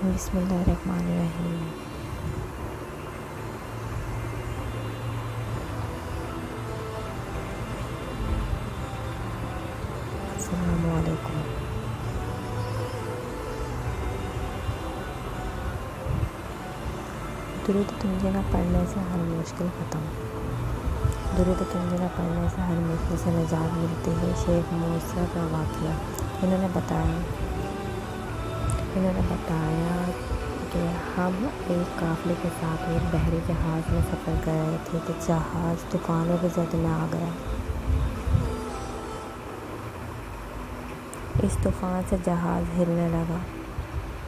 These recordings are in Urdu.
بسم اللہ الرحمن الرحیم۔ السلام علیکم۔ درود تنزیلہ پڑھنے سے ہر مشکل ختم۔ درود تنزیلہ پڑھنے سے ہر مشکل سے نجات ملتی ہے۔ شیخ موسیٰ کا واقعہ۔ انہوں نے بتایا کہ ہم ایک قافلے کے ساتھ ایک بحری جہاز میں سفر کر رہے تھے کہ جہاز طوفانوں کی زد میں آ گیا۔ اس طوفان سے جہاز ہلنے لگا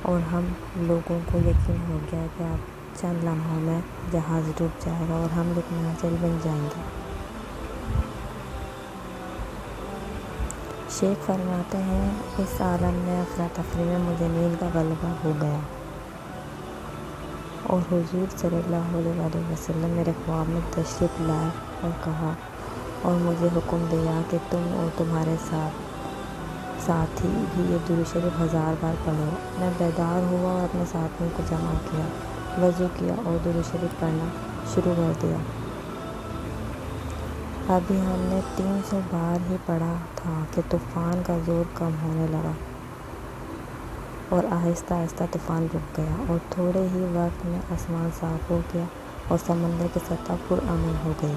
اور ہم لوگوں کو یقین ہو گیا کہ اب چند لمحوں میں جہاز ڈوب جائے گا اور ہم لوگ ناچل بن جائیں گے۔ شیخ فرماتے ہیں اس عالم میں افراتفری میں مجھے نیند کا غلبہ ہو گیا اور حضور صلی اللہ علیہ وسلم میرے خواب میں تشریف لائے اور کہا اور مجھے حکم دیا کہ تم اور تمہارے ساتھی بھی یہ درود شریف 1000 بار پڑھو۔ میں بیدار ہوا اور اپنے ساتھیوں کو جمع کیا، وضو کیا اور درود شریف پڑھنا شروع کر دیا۔ ابھی ہم نے 300 بار ہی پڑھا تھا کہ طوفان کا زور کم ہونے لگا اور آہستہ آہستہ طوفان رک گیا اور تھوڑے ہی وقت میں آسمان صاف ہو گیا اور سمندر کی سطح پرامن ہو گئی۔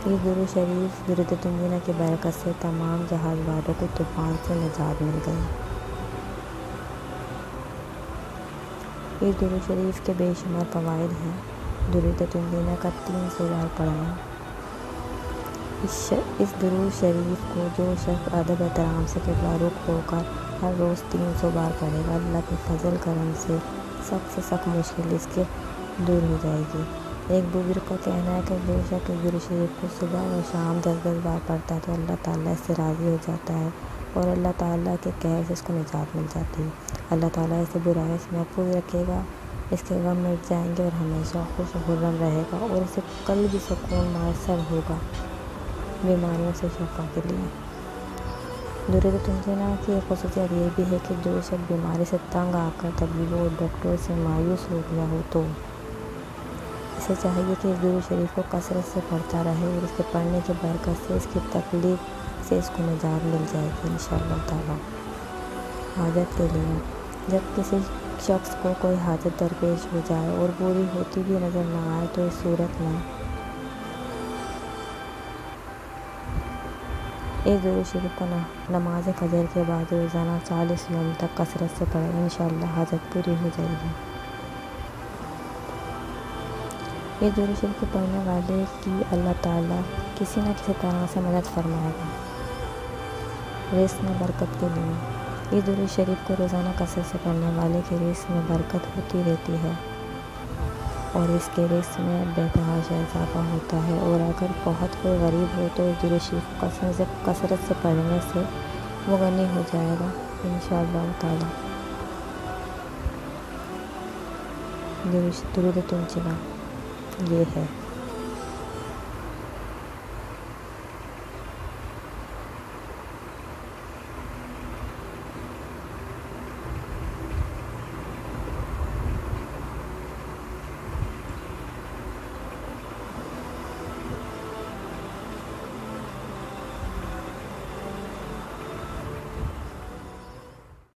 یہ درود شریف درود تنزیلہ کی برکت سے تمام جہاز والوں کو طوفان سے نجات مل گئی۔ اس درود شریف کے بے شمار فوائد ہیں۔ درود تنزیلہ کا 300 بار پڑھنا۔ اس درود شریف کو جو شخص ادب احترام سے قبلہ رخ ہو کر ہر روز 300 بار پڑھے گا، اللہ کے فضل کرم سے سخت مشکل اس کے دور ہو جائے گی۔ ایک بزرگ کا کہنا ہے کہ جو شخص اس درود شریف کو صبح و شام 10 بار پڑھتا ہے تو اللہ تعالیٰ اس سے راضی ہو جاتا ہے اور اللہ تعالیٰ کے قہر سے اس کو نجات مل جاتی ہے۔ اللہ تعالیٰ اسے برائی سے محفوظ رکھے گا، اس کے غم مٹ جائیں گے اور ہمیشہ خوش و خرم رہے گا اور اسے قلبی سکون میسر ہوگا بیماریوں سے شفا کے لیے۔ درود تنزیلہ کی ایک خصوصیت یہ بھی ہے کہ جو شخص بیماری سے تنگ آ کر طبیبوں اور ڈاکٹروں سے مایوس ہو گیا ہو تو اسے چاہیے کہ اس درود شریف کو کثرت سے پڑھتا رہے اور اس کے پڑھنے کی برکت سے اس کی تکلیف سے اس کو نجات مل جائے گی انشاءاللہ تعالیٰ۔ حاجت کے لیے جب کسی شخص کو کوئی حاجت درپیش ہو جائے اور پوری ہوتی بھی نظر نہ آئے تو اس صورت میں اس درود شریف کو نماز فجر کے بعد روزانہ 40 یوم تک کثرت سے پڑھیں، انشاءاللہ حاجت پوری ہو جائے گی۔ اس درود شریف کو پڑھنے والے کی اللہ تعالیٰ کسی نہ کسی طرح سے مدد فرمائے گا رزق میں برکت کے لیے۔ اس درود شریف کو روزانہ کثرت سے پڑھنے والے کے رزق میں برکت ہوتی رہتی ہے اور اس کے رزق میں بے تحاشا اضافہ ہوتا ہے، اور اگر بہت کوئی غریب ہو تو اس درود شریف کو کثرت سے پڑھنے سے وہ غنی ہو جائے گا انشاءاللہ تعالیٰ۔ درود تنزیلہ یہ ہے۔